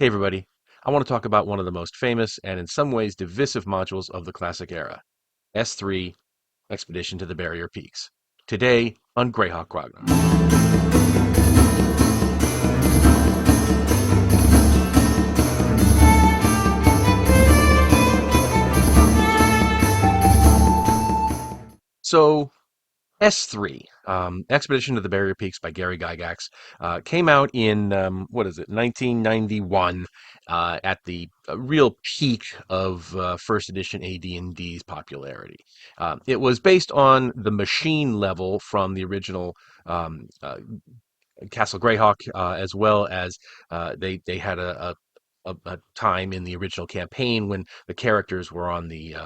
Hey everybody, I want to talk about one of the most famous and in some ways divisive modules of the classic era, S3 Expedition to the Barrier Peaks. Today on Greyhawk Ragnarok. So S3, Expedition to the Barrier Peaks by Gary Gygax, came out in, 1991, at the real peak of first edition AD&D's popularity. It was based on the machine level from the original Castle Greyhawk, as well as they had a time in the original campaign when the characters were on the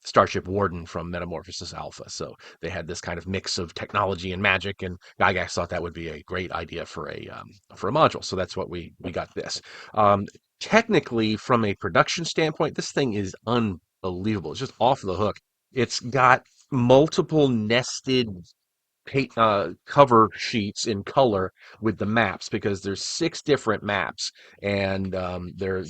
Starship Warden from Metamorphosis Alpha. So they had this kind of mix of technology and magic, and Gygax thought that would be a great idea for a module. So that's what we got this. Um, Technically, from a production standpoint, this thing is unbelievable. It's just off the hook. It's got multiple nested cover sheets in color with the maps because there's six different maps, and they're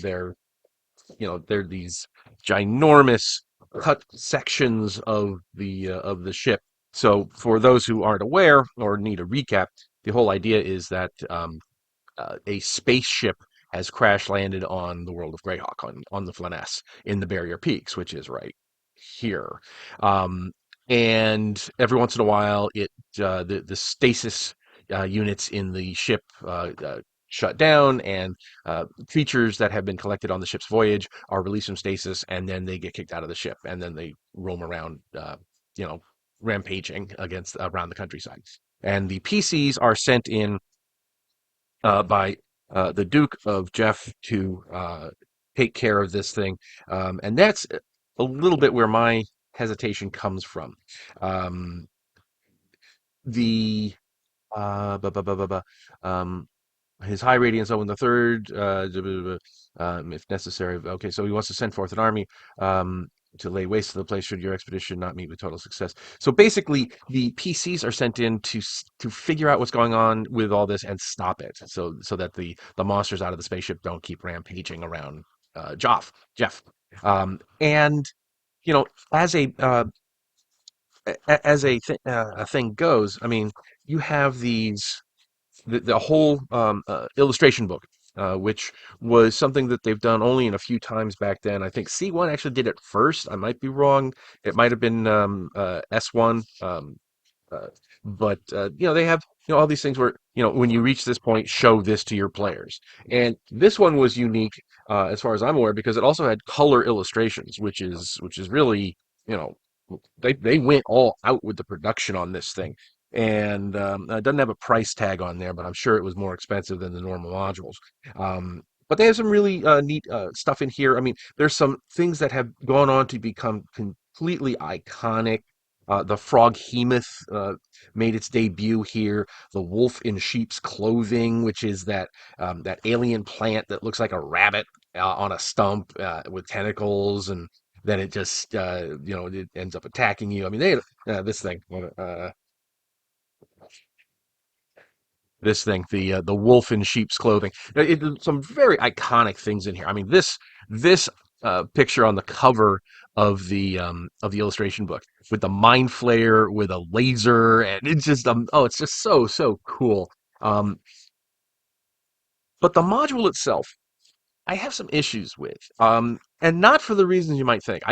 these ginormous cut sections of the ship. So for those who aren't aware or need a recap, the whole idea is that a spaceship has crash landed on the world of Greyhawk, on the Flanaess in the Barrier Peaks, which is right here. Um, and every once in a while, the stasis units in the ship shut down, and creatures that have been collected on the ship's voyage are released from stasis, and then they get kicked out of the ship, and then they roam around, you know, rampaging against around the countryside. And the PCs are sent in by the Duke of Jeff to take care of this thing. And that's a little bit where my hesitation comes from. Um, the bu- bu- bu- bu- bu- um, his high radiance Owen the third, if necessary. Okay, so he wants to send forth an army to lay waste to the place should your expedition not meet with total success. So basically, the PCs are sent in to figure out what's going on with all this and stop it, so that the monsters out of the spaceship don't keep rampaging around Jeff. And as a thing goes, I mean, you have the whole illustration book, which was something that they've done only in a few times back then. I think C1 actually did it first. I might be wrong. It might have been S1. Uh, but they have all these things where when you reach this point, show this to your players. And this one was unique, as far as I'm aware, because it also had color illustrations, which is really you know they went all out with the production on this thing. And it doesn't have a price tag on there, but I'm sure it was more expensive than the normal modules. But they have some really neat stuff in here. I mean, there's some things that have gone on to become completely iconic. The froghemoth made its debut here. The wolf in sheep's clothing, which is that alien plant that looks like a rabbit on a stump with tentacles, and then it just it ends up attacking you. I mean, this thing. This thing, the wolf in sheep's clothing. Some very iconic things in here. I mean, this picture on the cover of the illustration book with the mind flayer with a laser, and it's just it's just so cool. Um, but the module itself, I have some issues with, and not for the reasons you might think.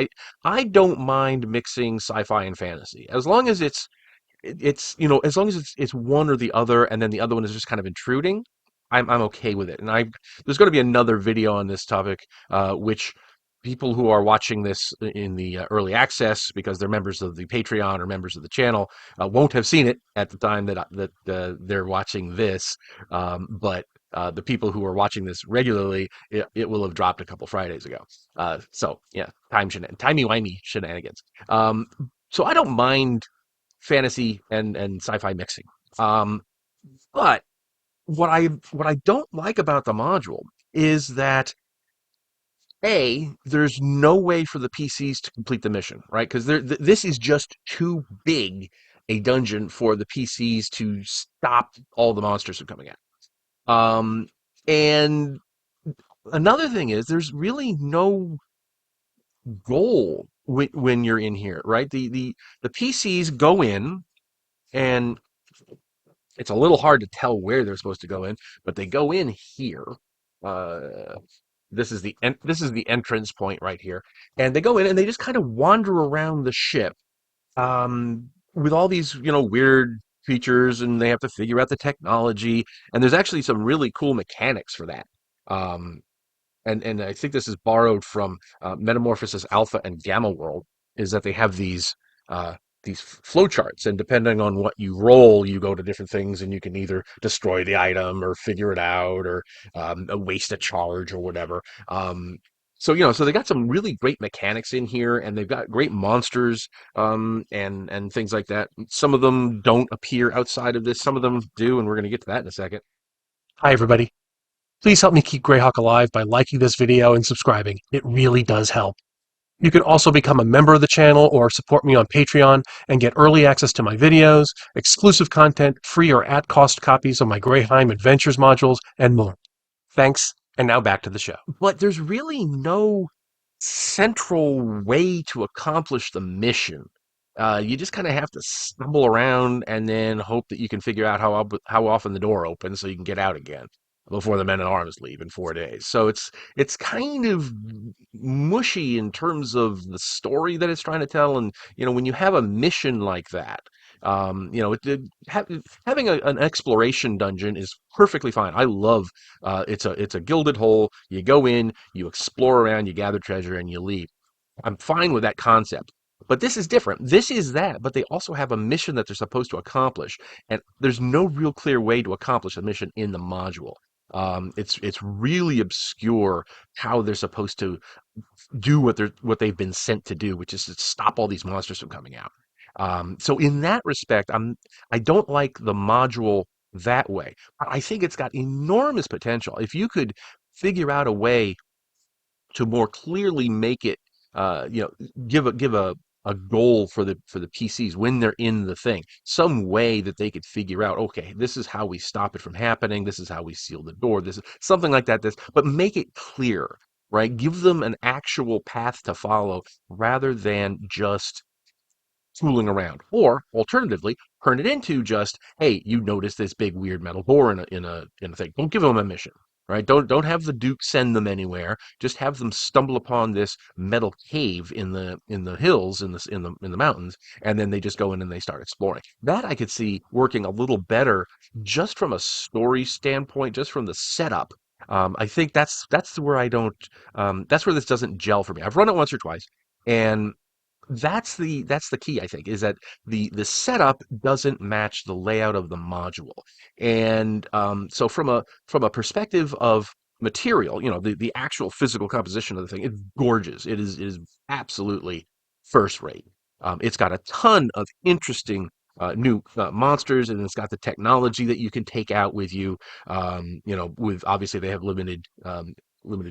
I don't mind mixing sci-fi and fantasy as long as as long as it's one or the other, and then the other one is just kind of intruding. I'm okay with it. And there's going to be another video on this topic, which people who are watching this in the early access because they're members of the Patreon or members of the channel won't have seen it at the time that they're watching this. But the people who are watching this regularly, it will have dropped a couple Fridays ago. So yeah, timey-wimey shenanigans. So I don't mind fantasy and sci-fi mixing. Um, but what I don't like about the module is that there's no way for the PCs to complete the mission, right? Because this is just too big a dungeon for the PCs to stop all the monsters from coming out. And Another thing is there's really no goal when you're in here, right? The PCs go in, and it's a little hard to tell where they're supposed to go in, but they go in here. Uh, this is the entrance point right here, and they go in and they just kind of wander around the ship, with all these weird features, and they have to figure out the technology. And there's actually some really cool mechanics for that. Um, and I think this is borrowed from Metamorphosis Alpha and Gamma World, is that they have these flowcharts, and depending on what you roll, you go to different things, and you can either destroy the item or figure it out, or waste a charge or whatever. So so they got some really great mechanics in here, and they've got great monsters, and things like that. Some of them don't appear outside of this, some of them do, and we're going to get to that in a second. Hi, everybody. Please help me keep Greyhawk alive by liking this video and subscribing. It really does help. You can also become a member of the channel or support me on Patreon and get early access to my videos, exclusive content, free or at-cost copies of my Greyheim Adventures modules, and more. Thanks, and now back to the show. But there's really no central way to accomplish the mission. You just kind of have to stumble around and then hope that you can figure out how often the door opens so you can get out again before the men at arms leave in 4 days. So it's kind of mushy in terms of the story that it's trying to tell. And when you have a mission like that, having an exploration dungeon is perfectly fine. I love it's a gilded hole. You go in, you explore around, you gather treasure, and you leave. I'm fine with that concept. But this is different. This is that, but they also have a mission that they're supposed to accomplish, and there's no real clear way to accomplish the mission in the module. It's really obscure how they're supposed to do what they've been sent to do, which is to stop all these monsters from coming out. So in that respect, I don't like the module that way, but I think it's got enormous potential. If you could figure out a way to more clearly make it, give a goal for the PCs when they're in the thing, some way that they could figure out, okay, this is how we stop it from happening, this is how we seal the door, this is something like that. This, but make it clear, right? Give them an actual path to follow rather than just fooling around. Or alternatively, turn it into just, hey, you notice this big weird metal door in a thing. Don't give them a mission. Right? Don't have the Duke send them anywhere. Just have them stumble upon this metal cave in the hills, in the mountains, and then they just go in and they start exploring. That I could see working a little better, just from a story standpoint, just from the setup. I think that's where I don't. That's where this doesn't gel for me. I've run it once or twice, and that's the key, I think, is that the setup doesn't match the layout of the module. And so from a perspective of material, the actual physical composition of the thing, it's gorgeous. It is absolutely first rate. It's got a ton of interesting new monsters, and it's got the technology that you can take out with you. With obviously they have limited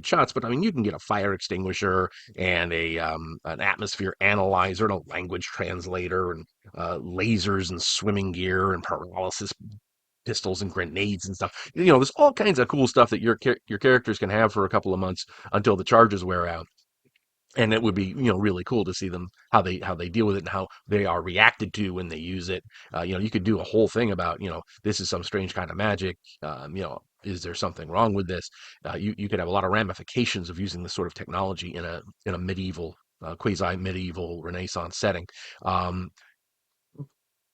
shots, but I mean you can get a fire extinguisher and a an atmosphere analyzer and a language translator, and lasers and swimming gear and paralysis pistols and grenades and stuff. There's all kinds of cool stuff that your characters can have for a couple of months until the charges wear out. And it would be really cool to see them, how they deal with it and how they are reacted to when they use it. You could do a whole thing about, this is some strange kind of magic. Is there something wrong with this? You could have a lot of ramifications of using this sort of technology in a medieval, quasi medieval Renaissance setting. Um,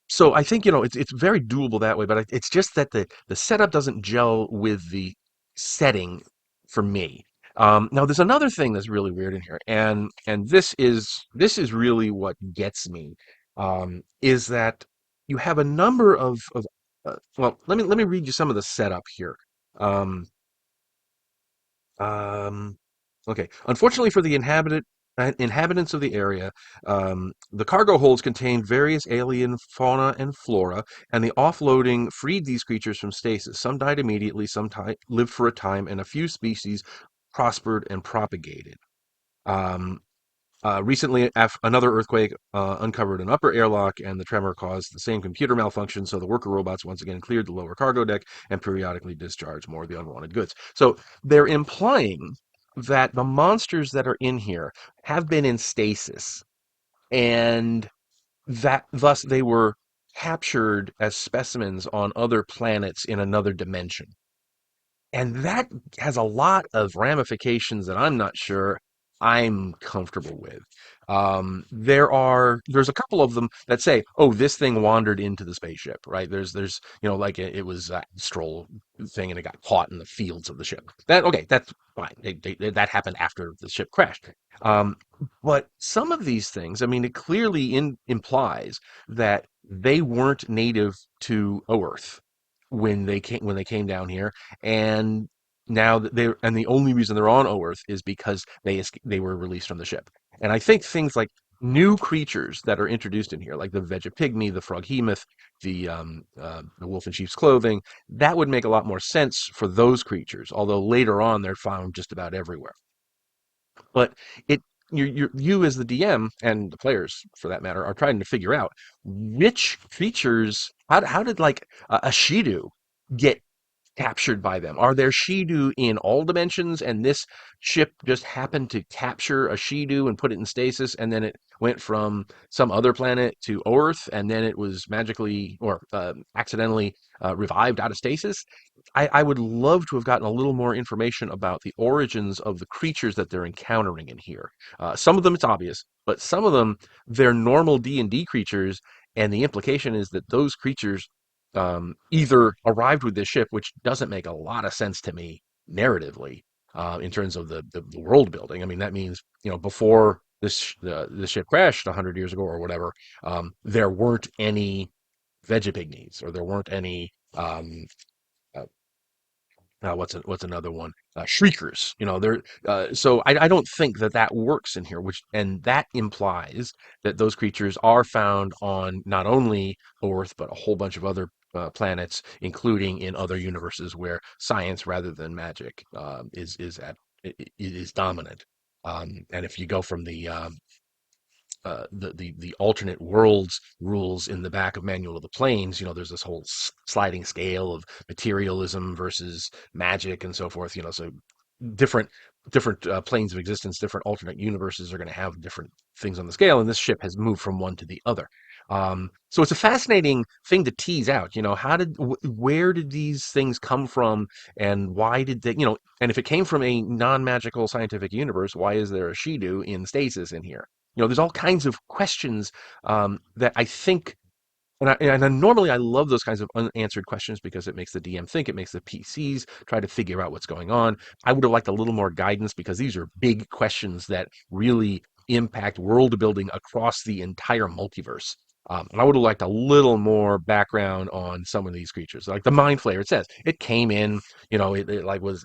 so I think it's very doable that way, but it's just that the setup doesn't gel with the setting for me. Now there's another thing that's really weird in here, and this is really what gets me, is that you have a number of well, let me read you some of the setup here. Um, um, okay. Unfortunately for the inhabitants of the area, the cargo holds contained various alien fauna and flora, and the offloading freed these creatures from stasis. Some died immediately, some lived for a time, and a few species prospered and propagated. Um, Recently, another earthquake uncovered an upper airlock, and the tremor caused the same computer malfunction. So the worker robots once again cleared the lower cargo deck and periodically discharged more of the unwanted goods. So they're implying that the monsters that are in here have been in stasis, and that thus they were captured as specimens on other planets in another dimension. And that has a lot of ramifications that I'm not sure I'm comfortable with. There's a couple of them that say, "Oh, this thing wandered into the spaceship," right? There's like it was a stroll thing and it got caught in the fields of the ship. That's fine. That happened after the ship crashed. Um, but some of these things, I mean, it clearly implies that they weren't native to Earth when they came down here, and now that the only reason they're on Earth is because they were released from the ship. And I think things like new creatures that are introduced in here, like the Vegapygmy, the Froghemoth, the wolf in sheep's clothing, that would make a lot more sense for those creatures. Although later on they're found just about everywhere. But it you as the DM and the players for that matter are trying to figure out which creatures. How did like a Shidu get captured by them? Are there Shidu in all dimensions, and this ship just happened to capture a Shidu and put it in stasis, and then it went from some other planet to Earth, and then it was magically or accidentally revived out of stasis? I would love to have gotten a little more information about the origins of the creatures that they're encountering in here. Some of them it's obvious, but some of them they're normal D&D creatures, and the implication is that those creatures either arrived with this ship, which doesn't make a lot of sense to me narratively in terms of the world building. I mean, that means before the ship crashed 100 years ago or whatever, there weren't any Vegapignies or there weren't any uh, what's another one? Shriekers. There. So I don't think that works in here, and that implies that those creatures are found on not only Earth but a whole bunch of other planets, including in other universes where science rather than magic is dominant. And if you go from the alternate worlds rules in the back of Manual of the Planes, there's this whole sliding scale of materialism versus magic and so forth. So different different planes of existence, different alternate universes are going to have different things on the scale, and this ship has moved from one to the other. So it's a fascinating thing to tease out. Where did these things come from, and why did they? And if it came from a non-magical scientific universe, why is there a Shidu in stasis in here? There's all kinds of questions that I think, and normally I love those kinds of unanswered questions because it makes the DM think, it makes the PCs try to figure out what's going on. I would have liked a little more guidance because these are big questions that really impact world building across the entire multiverse. And I would have liked a little more background on some of these creatures, like the Mind Flayer. It says it came in, it like was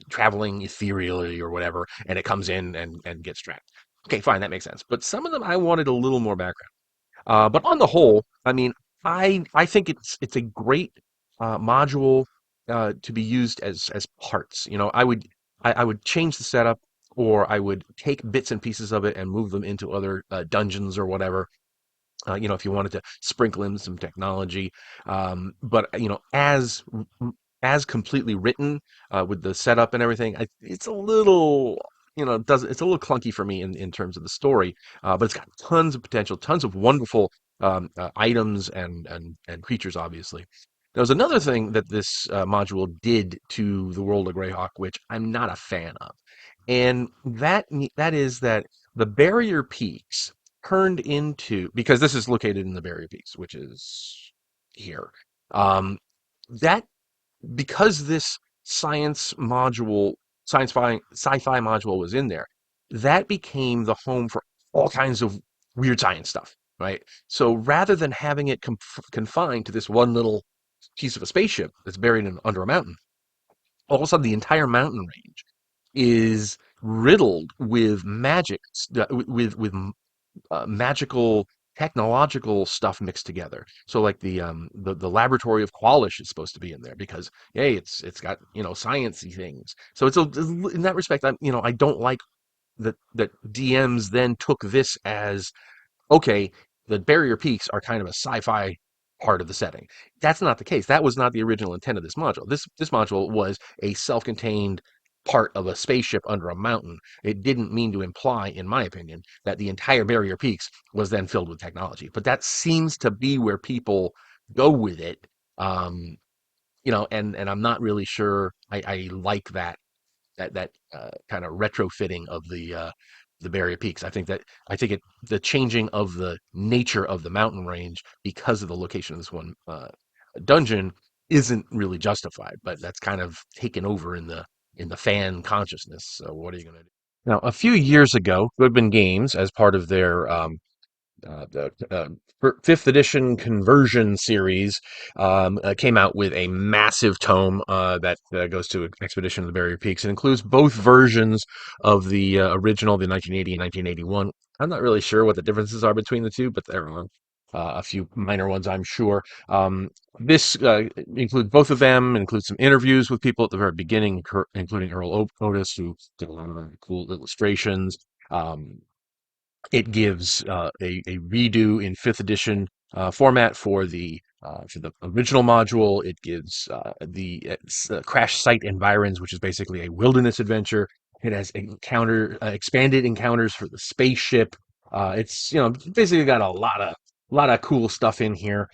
traveling ethereally or whatever, and it comes in and gets trapped. Okay, fine, that makes sense. But some of them I wanted a little more background. But on the whole, I mean, I think it's a great module to be used as parts. I would change the setup, or I would take bits and pieces of it and move them into other dungeons or whatever. If you wanted to sprinkle in some technology, but as completely written with the setup and everything, it's a little, does it's a little clunky for me in terms of the story, but it's got tons of potential, tons of wonderful items and creatures. Obviously, there's another thing that this module did to the world of Greyhawk, which I'm not a fan of, and that is that the barrier peaks turned into, because this is located in the barrier peaks, which is here. That because this sci-fi module was in there, that became the home for all kinds of weird science stuff, right? So rather than having it confined to this one little piece of a spaceship that's buried under a mountain, all of a sudden the entire mountain range is riddled with magic, with magical technological stuff mixed together. So like the laboratory of Qualish is supposed to be in there because hey, it's got sciencey things. So in that respect, I don't like that DMs then took this as, okay, the barrier peaks are kind of a sci-fi part of the setting. That's not the case. That was not the original intent of this module. This module was a self-contained part of a spaceship under a mountain. It didn't mean to imply, in my opinion, that the entire barrier peaks was then filled with technology. But that seems to be where people go with it. Um, and I'm not really sure I like that kind of retrofitting of the barrier peaks. I think the changing of the nature of the mountain range because of the location of this one dungeon isn't really justified, but that's kind of taken over in the fan consciousness. So what are you going to do? Now, a few years ago, Goodman Games, as part of their the fifth edition conversion series, came out with a massive tome that goes to Expedition of the Barrier Peaks. It includes both versions of the original, the 1980 and 1981. I'm not really sure what the differences are between the two, but there are a few minor ones, I'm sure. This includes both of them, includes some interviews with people at the very beginning, including Earl Otis, who did a lot of cool illustrations. It gives a redo in fifth edition format for the original module. It gives the crash site environs, which is basically a wilderness adventure. It has expanded encounters for the spaceship. It's basically got a lot of cool stuff in here.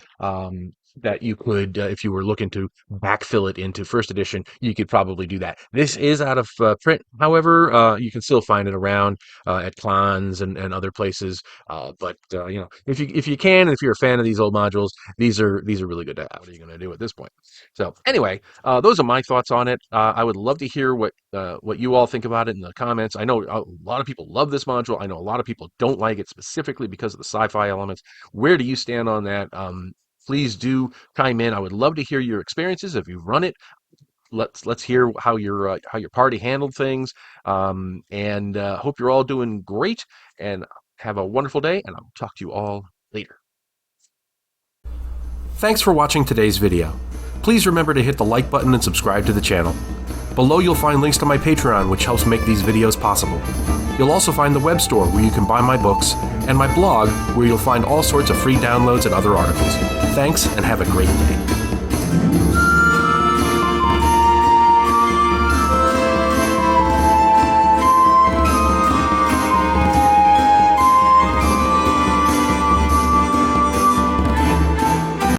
That you could, if you were looking to backfill it into first edition, you could probably do that. This is out of print, however, you can still find it around at Klans and other places. But if you can, if you're a fan of these old modules, these are really good to have. What are you going to do at this point? So anyway, those are my thoughts on it. I would love to hear what you all think about it in the comments. I know a lot of people love this module. I know a lot of people don't like it specifically because of the sci-fi elements. Where do you stand on that? Please do chime in. I would love to hear your experiences if you've run it. Let's hear how your party handled things, and hope you're all doing great and have a wonderful day. And I'll talk to you all later. Thanks for watching today's video. Please remember to hit the like button and subscribe to the channel. Below you'll find links to my Patreon, which helps make these videos possible. You'll also find the web store where you can buy my books, and my blog where you'll find all sorts of free downloads and other articles. Thanks, and have a great day.